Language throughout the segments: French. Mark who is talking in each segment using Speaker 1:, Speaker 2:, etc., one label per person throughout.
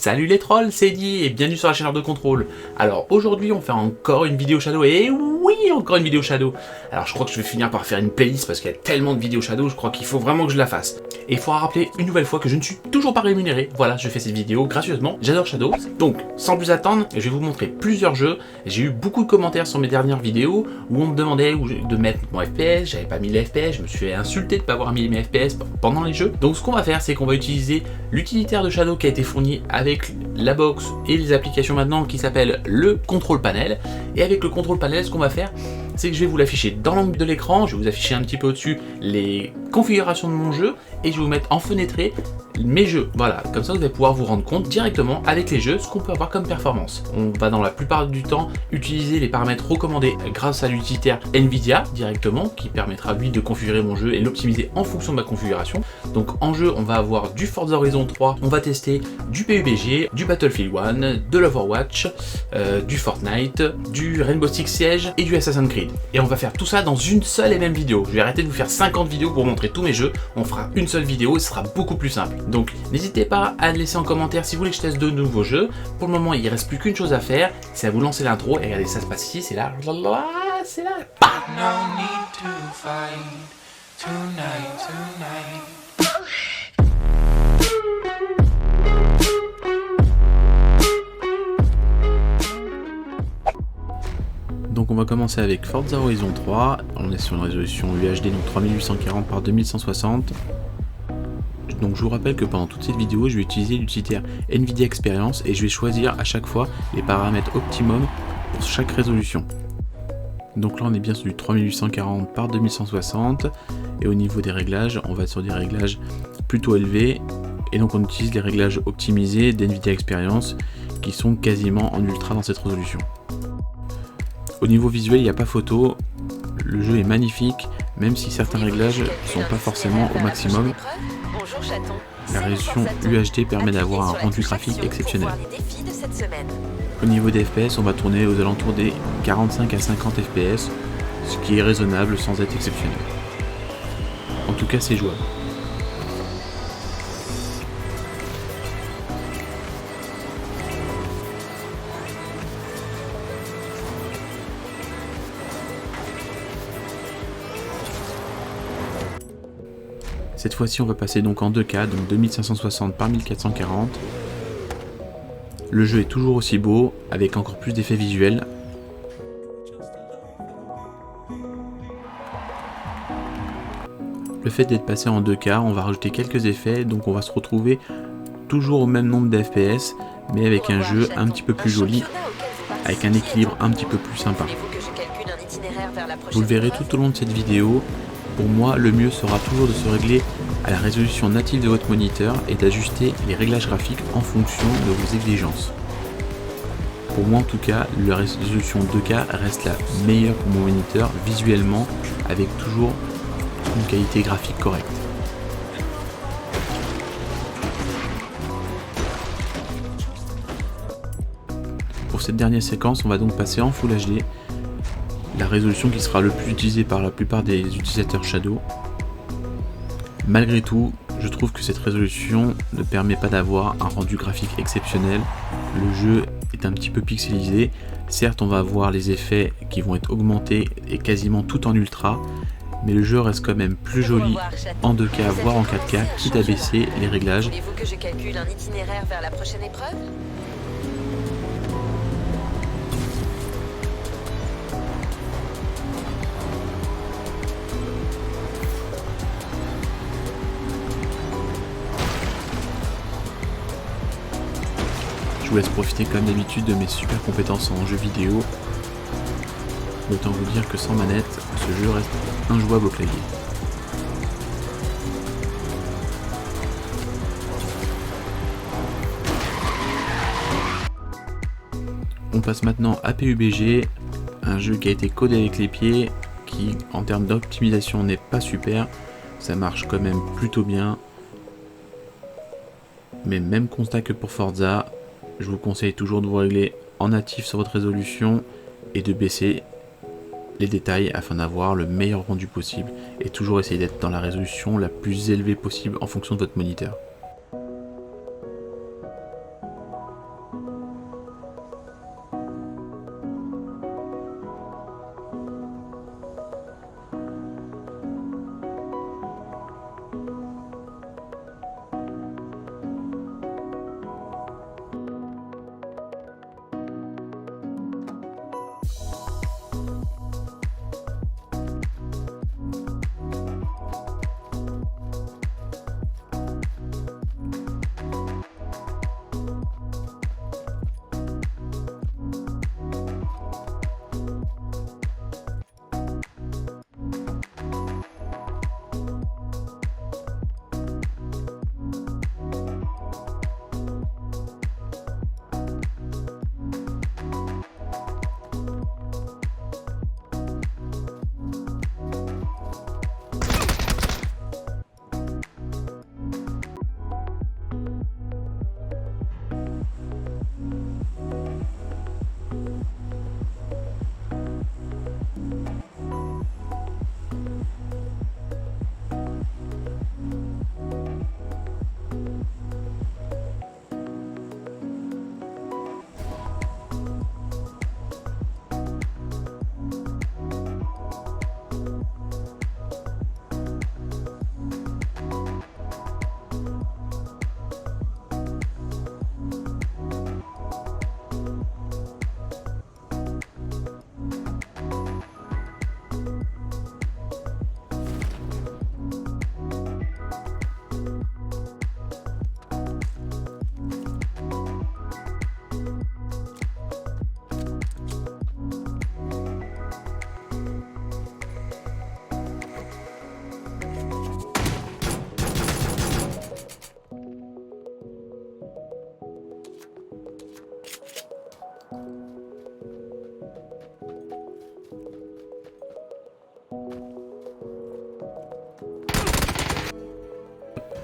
Speaker 1: Salut les trolls, c'est Eddie et bienvenue sur la chaîne de contrôle. Alors aujourd'hui on fait encore une vidéo Shadow et oui encore une vidéo Shadow. Alors je crois que je vais finir par faire une playlist parce qu'il y a tellement de vidéos Shadow, je crois qu'il faut vraiment que je la fasse. Et il faudra rappeler une nouvelle fois que je ne suis toujours pas rémunéré. Voilà, je fais cette vidéo gracieusement, j'adore Shadow. Donc sans plus attendre, je vais vous montrer plusieurs jeux. J'ai eu beaucoup de commentaires sur mes dernières vidéos où on me demandait de mettre mon FPS, j'avais pas mis les FPS, je me suis fait insulter de ne pas avoir mis mes FPS pendant les jeux. Donc ce qu'on va faire c'est qu'on va utiliser l'utilitaire de Shadow qui a été fourni avec la box et les applications maintenant qui s'appelle le contrôle panel. Et avec le contrôle panel, ce qu'on va faire, c'est que je vais vous l'afficher dans l'angle de l'écran, je vais vous afficher un petit peu au-dessus les configurations de mon jeu et je vais vous mettre en fenêtré mes jeux. Voilà, comme ça vous allez pouvoir vous rendre compte directement avec les jeux ce qu'on peut avoir comme performance. On va dans la plupart du temps utiliser les paramètres recommandés grâce à l'utilitaire Nvidia directement qui permettra lui de configurer mon jeu et l'optimiser en fonction de ma configuration. Donc en jeu on va avoir du Forza Horizon 3, on va tester du PUBG, du Battlefield 1, de l'Overwatch, du Fortnite, du Rainbow Six Siege et du Assassin's Creed. Et on va faire tout ça dans une seule et même vidéo. Je vais arrêter de vous faire 50 vidéos pour montrer tous mes jeux, on fera une seule vidéo et ce sera beaucoup plus simple. Donc n'hésitez pas à laisser en commentaire si vous voulez que je teste de nouveaux jeux. Pour le moment il ne reste plus qu'une chose à faire, c'est à vous lancer l'intro et regardez ça se passe ici, c'est là, c'est là. No need to fight tonight. Donc on va commencer avec Forza Horizon 3, on est sur une résolution UHD donc 3840 par 2160. Donc je vous rappelle que pendant toute cette vidéo je vais utiliser l'utilitaire Nvidia Experience et je vais choisir à chaque fois les paramètres optimum pour chaque résolution. Donc là on est bien sur du 3840 par 2160 et au niveau des réglages on va être sur des réglages plutôt élevés et donc on utilise les réglages optimisés d'Nvidia Experience qui sont quasiment en ultra dans cette résolution. Au niveau visuel, il n'y a pas photo, le jeu est magnifique, même si certains réglages ne sont pas forcément au maximum. La résolution UHD permet d'avoir un rendu graphique exceptionnel. Au niveau des FPS, on va tourner aux alentours des 45 à 50 FPS, ce qui est raisonnable sans être exceptionnel. En tout cas, c'est jouable. Cette fois-ci on va passer donc en 2K, donc 2560 par 1440. Le jeu est toujours aussi beau, avec encore plus d'effets visuels. Le fait d'être passé en 2K, on va rajouter quelques effets, donc on va se retrouver toujours au même nombre d'FPS, mais avec un jeu un petit peu plus joli, avec un équilibre un petit peu plus sympa. Vous le verrez tout au long de cette vidéo. Pour moi, le mieux sera toujours de se régler à la résolution native de votre moniteur et d'ajuster les réglages graphiques en fonction de vos exigences. Pour moi en tout cas, la résolution 2K reste la meilleure pour mon moniteur visuellement avec toujours une qualité graphique correcte. Pour cette dernière séquence, on va donc passer en Full HD. La résolution qui sera le plus utilisée par la plupart des utilisateurs Shadow. Malgré tout, je trouve que cette résolution ne permet pas d'avoir un rendu graphique exceptionnel. Le jeu est un petit peu pixelisé. Certes, on va avoir les effets qui vont être augmentés et quasiment tout en ultra, mais le jeu reste quand même plus joli en 2K, voire en 4K, quitte à baisser les réglages.
Speaker 2: Voulez-vous que je calcule un itinéraire vers la prochaine épreuve ?
Speaker 1: Je vous laisse profiter comme d'habitude de mes super compétences en jeu vidéo. Autant vous dire que sans manette, ce jeu reste injouable au clavier. On passe maintenant à PUBG, un jeu qui a été codé avec les pieds, qui en termes d'optimisation n'est pas super, ça marche quand même plutôt bien. Mais même constat que pour Forza, je vous conseille toujours de vous régler en natif sur votre résolution et de baisser les détails afin d'avoir le meilleur rendu possible et toujours essayer d'être dans la résolution la plus élevée possible en fonction de votre moniteur.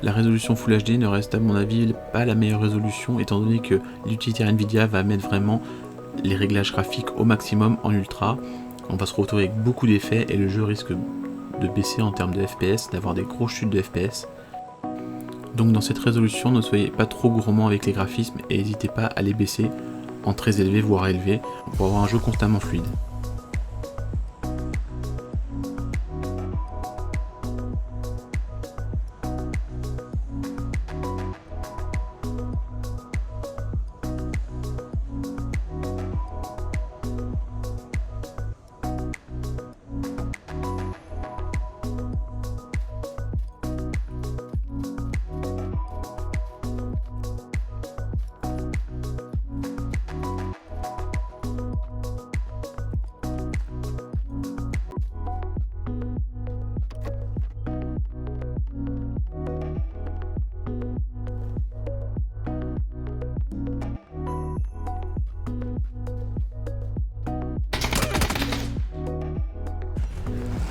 Speaker 1: La résolution Full HD ne reste à mon avis pas la meilleure résolution étant donné que l'utilitaire Nvidia va mettre vraiment les réglages graphiques au maximum en ultra. On va se retrouver avec beaucoup d'effets et le jeu risque de baisser en termes de FPS, d'avoir des grosses chutes de FPS. Donc dans cette résolution, ne soyez pas trop gourmand avec les graphismes et n'hésitez pas à les baisser en très élevé voire élevé pour avoir un jeu constamment fluide.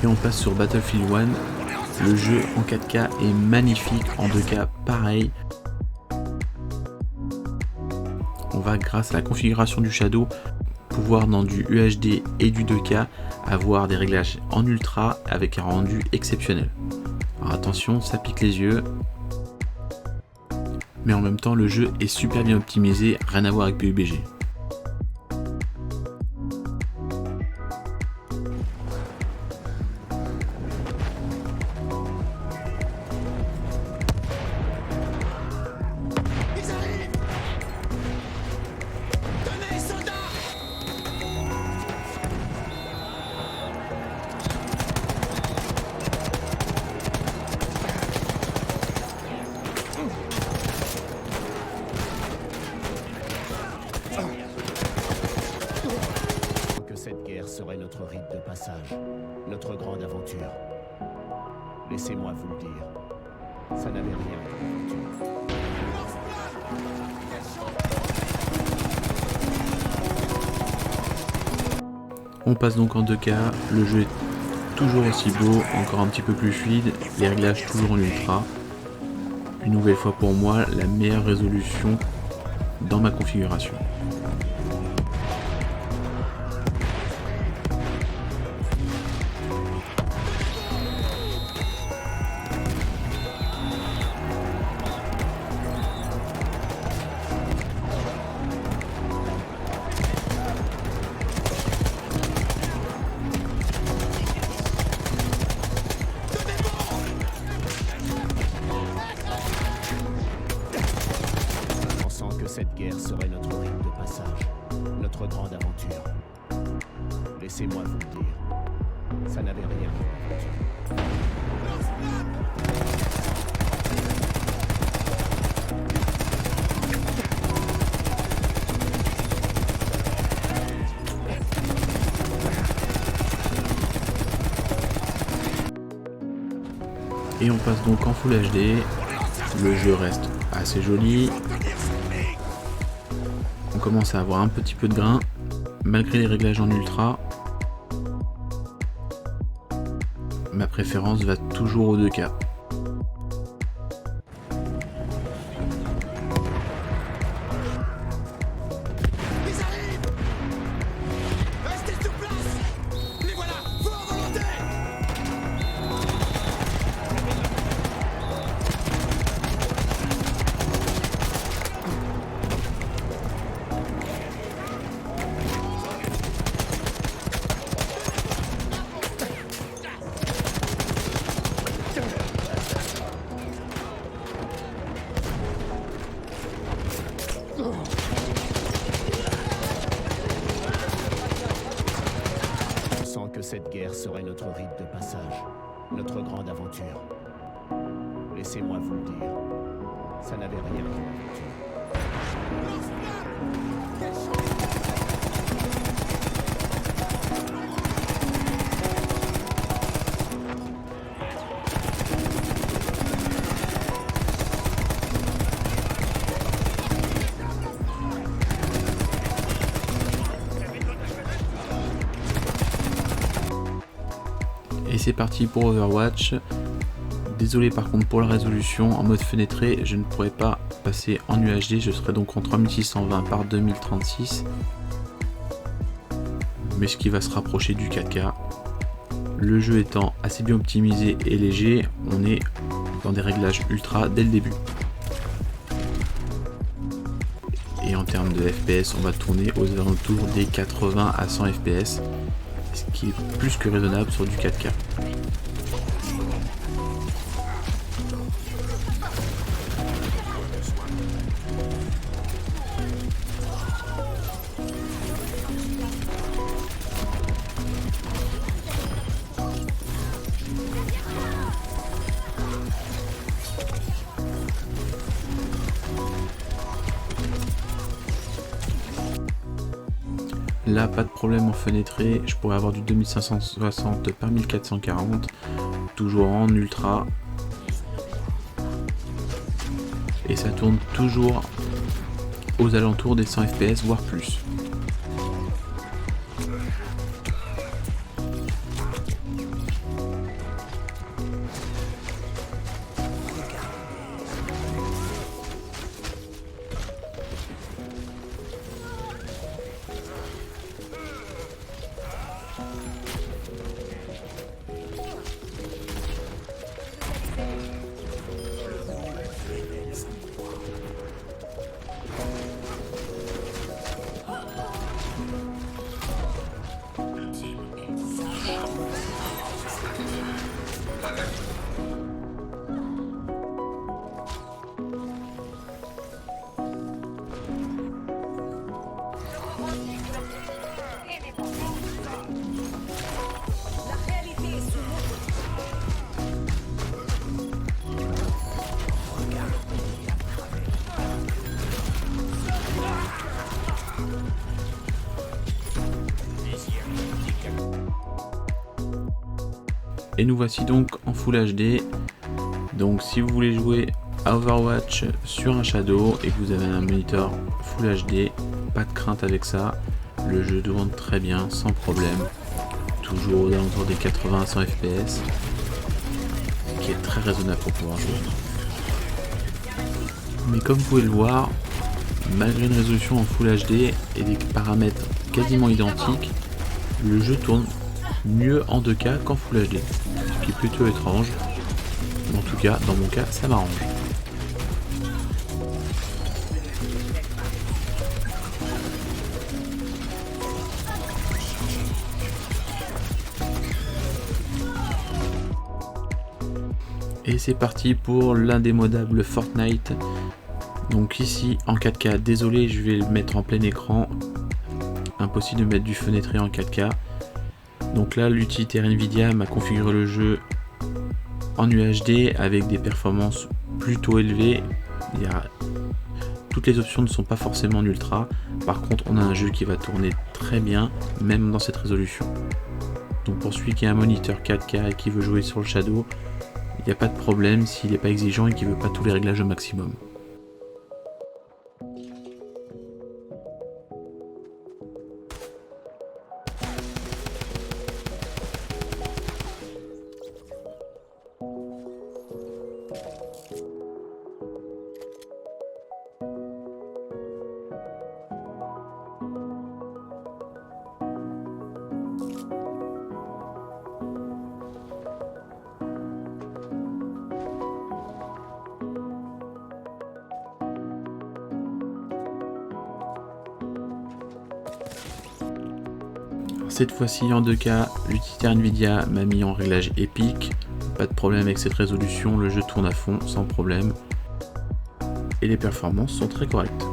Speaker 1: Et on passe sur Battlefield 1. Le jeu en 4K est magnifique, en 2K pareil. On va, grâce à la configuration du Shadow, pouvoir dans du UHD et du 2K avoir des réglages en ultra avec un rendu exceptionnel. Alors attention, ça pique les yeux. Mais en même temps, le jeu est super bien optimisé, rien à voir avec PUBG.
Speaker 3: Serait notre rite de passage, notre grande aventure. Laissez-moi vous le dire, ça n'avait rien d'aventure.
Speaker 1: On passe donc en 2K, le jeu est toujours aussi beau, encore un petit peu plus fluide, les réglages toujours en ultra. Une nouvelle fois pour moi, la meilleure résolution dans ma configuration.
Speaker 3: Cette guerre serait notre rite de passage, notre grande aventure. Laissez-moi vous le dire, ça n'avait rien d'aventure.
Speaker 1: Et on passe donc en Full HD. Le jeu reste assez joli. On commence à avoir un petit peu de grain, malgré les réglages en ultra. Ma préférence va toujours au 2K.
Speaker 3: On sent que cette guerre serait notre rite de passage, notre grande aventure. Laissez-moi vous le dire, ça n'avait rien d'une aventure.
Speaker 1: Et c'est parti pour Overwatch. Désolé par contre pour la résolution, en mode fenêtré, je ne pourrais pas passer en UHD, je serai donc en 3620 par 2036. Mais ce qui va se rapprocher du 4K. Le jeu étant assez bien optimisé et léger, on est dans des réglages ultra dès le début. Et en termes de FPS, on va tourner aux alentours des 80 à 100 FPS, ce qui est plus que raisonnable sur du 4K. Là, pas de problème en fenêtré, je pourrais avoir du 2560 par 1440, toujours en ultra. Et ça tourne toujours aux alentours des 100 FPS, voire plus. Et nous voici donc en Full HD. Donc si vous voulez jouer à Overwatch sur un Shadow et que vous avez un moniteur Full HD, pas de crainte avec ça. Le jeu tourne très bien, sans problème. Toujours aux alentours des 80 à 100 FPS. Ce qui est très raisonnable pour pouvoir jouer. Mais comme vous pouvez le voir, malgré une résolution en Full HD et des paramètres quasiment identiques, le jeu tourne mieux en 2K qu'en Full HD, ce qui est plutôt étrange. En tout cas, dans mon cas, ça m'arrange. Et c'est parti pour l'indémodable Fortnite. Donc ici en 4K, désolé, je vais le mettre en plein écran. Impossible de mettre du fenêtré en 4K. Donc là, l'utilitaire Nvidia m'a configuré le jeu en UHD avec des performances plutôt élevées. Toutes les options ne sont pas forcément en ultra. Par contre, on a un jeu qui va tourner très bien, même dans cette résolution. Donc pour celui qui a un moniteur 4K et qui veut jouer sur le Shadow, il n'y a pas de problème s'il n'est pas exigeant et qu'il ne veut pas tous les réglages au maximum. Cette fois-ci en 2K, l'utilitaire Nvidia m'a mis en réglage épique, pas de problème avec cette résolution, le jeu tourne à fond sans problème et les performances sont très correctes.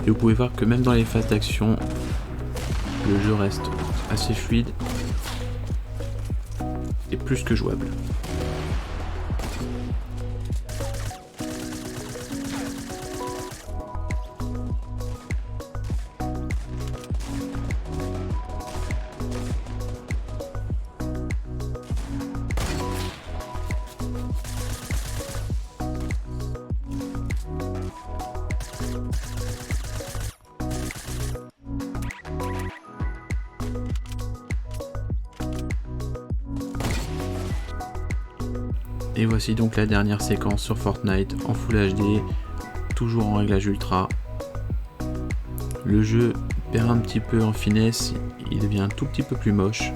Speaker 1: Et vous pouvez voir que même dans les phases d'action, le jeu reste assez fluide et plus que jouable. Et voici donc la dernière séquence sur Fortnite en Full HD, toujours en réglage ultra. Le jeu perd un petit peu en finesse, il devient un tout petit peu plus moche.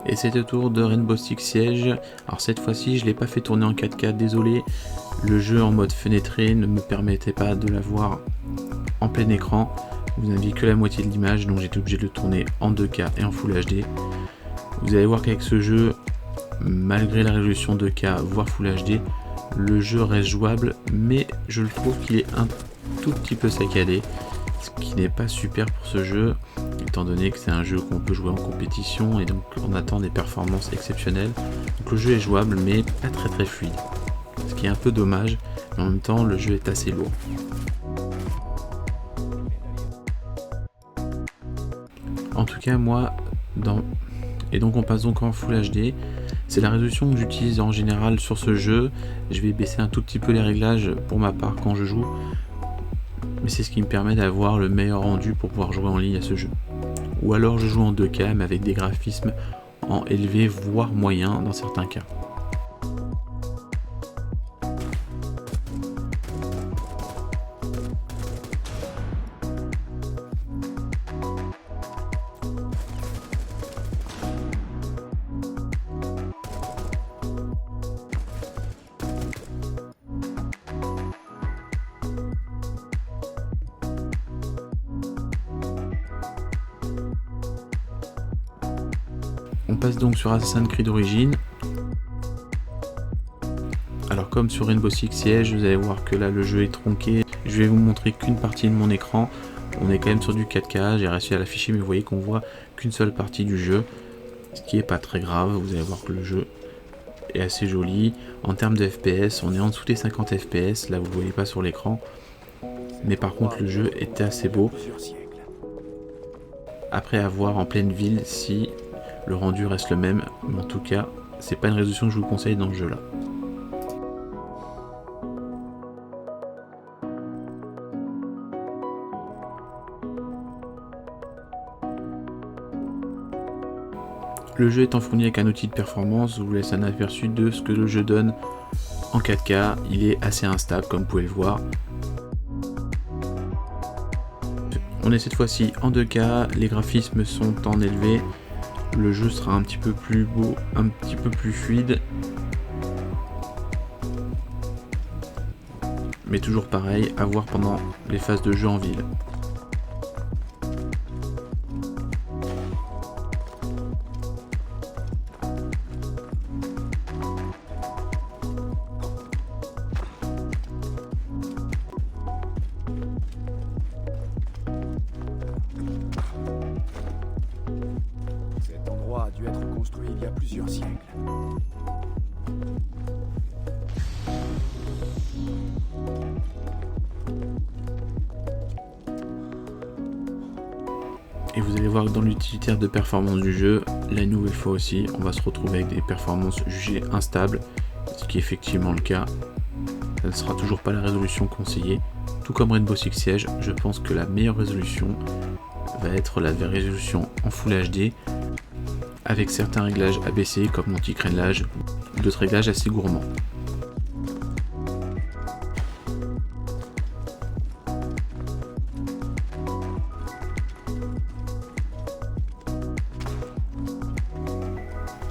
Speaker 1: Et c'est au tour de Rainbow Six Siege. Alors cette fois-ci je l'ai pas fait tourner en 4K, désolé. Le jeu en mode fenêtré ne me permettait pas de l'avoir en plein écran. Vous n'aviez que la moitié de l'image, donc j'étais obligé de le tourner en 2K et en Full HD. Vous allez voir qu'avec ce jeu, malgré la résolution 2K voire Full HD, le jeu reste jouable, mais je le trouve qu'il est un tout petit peu saccadé, ce qui n'est pas super pour ce jeu, étant donné que c'est un jeu qu'on peut jouer en compétition et donc on attend des performances exceptionnelles. Donc le jeu est jouable mais pas très fluide, ce qui est un peu dommage, mais en même temps le jeu est assez lourd. En tout cas moi, et donc on passe donc en Full HD, c'est la résolution que j'utilise en général sur ce jeu. Je vais baisser un tout petit peu les réglages pour ma part quand je joue, mais c'est ce qui me permet d'avoir le meilleur rendu pour pouvoir jouer en ligne à ce jeu. Ou alors je joue en 2K mais avec des graphismes en élevé voire moyen dans certains cas. On passe donc sur Assassin's Creed Origins. Alors comme sur Rainbow Six Siege, vous allez voir que là le jeu est tronqué. Je vais vous montrer qu'une partie de mon écran. On est quand même sur du 4K, j'ai réussi à l'afficher mais vous voyez qu'on voit qu'une seule partie du jeu. Ce qui est pas très grave, vous allez voir que le jeu est assez joli. En termes de FPS, on est en dessous des 50 FPS, là vous ne voyez pas sur l'écran. Mais par contre le jeu était assez beau. Après à voir en pleine ville si le rendu reste le même, mais en tout cas c'est pas une résolution que je vous conseille dans ce jeu là. Le jeu étant fourni avec un outil de performance, vous laisse un aperçu de ce que le jeu donne en 4K. Il est assez instable comme vous pouvez le voir. On est cette fois-ci en 2K, les graphismes sont en élevé, le jeu sera un petit peu plus beau, un petit peu plus fluide. Mais toujours pareil, à voir pendant les phases de jeu en ville.
Speaker 3: Cet endroit a dû être construit il y a plusieurs siècles.
Speaker 1: Et vous allez voir que dans l'utilitaire de performance du jeu, la nouvelle fois aussi, on va se retrouver avec des performances jugées instables, ce qui est effectivement le cas. Ça ne sera toujours pas la résolution conseillée. Tout comme Rainbow Six Siege, je pense que la meilleure résolution va être la résolution en Full HD, avec certains réglages abaissés comme l'anti-crénelage, ou d'autres réglages assez gourmands.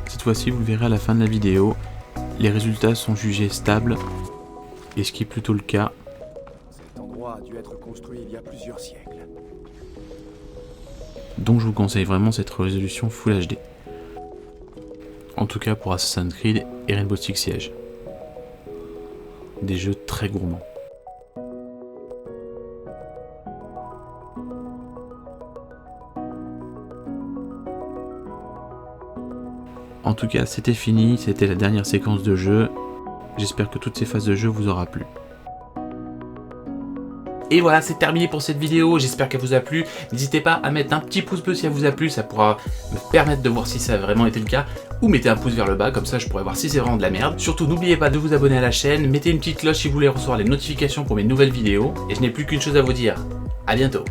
Speaker 1: Cette fois-ci, vous le verrez à la fin de la vidéo, les résultats sont jugés stables, et ce qui est plutôt le cas.
Speaker 3: Cet endroit a dû être construit il y a plusieurs siècles.
Speaker 1: Donc je vous conseille vraiment cette résolution Full HD. En tout cas pour Assassin's Creed et Rainbow Six Siege. Des jeux très gourmands. En tout cas, c'était fini, c'était la dernière séquence de jeu. J'espère que toutes ces phases de jeu vous aura plu. Et voilà, c'est terminé pour cette vidéo, j'espère qu'elle vous a plu. N'hésitez pas à mettre un petit pouce bleu si elle vous a plu, ça pourra me permettre de voir si ça a vraiment été le cas. Ou mettez un pouce vers le bas, comme ça je pourrai voir si c'est vraiment de la merde. Surtout, n'oubliez pas de vous abonner à la chaîne, mettez une petite cloche si vous voulez recevoir les notifications pour mes nouvelles vidéos. Et je n'ai plus qu'une chose à vous dire, à bientôt.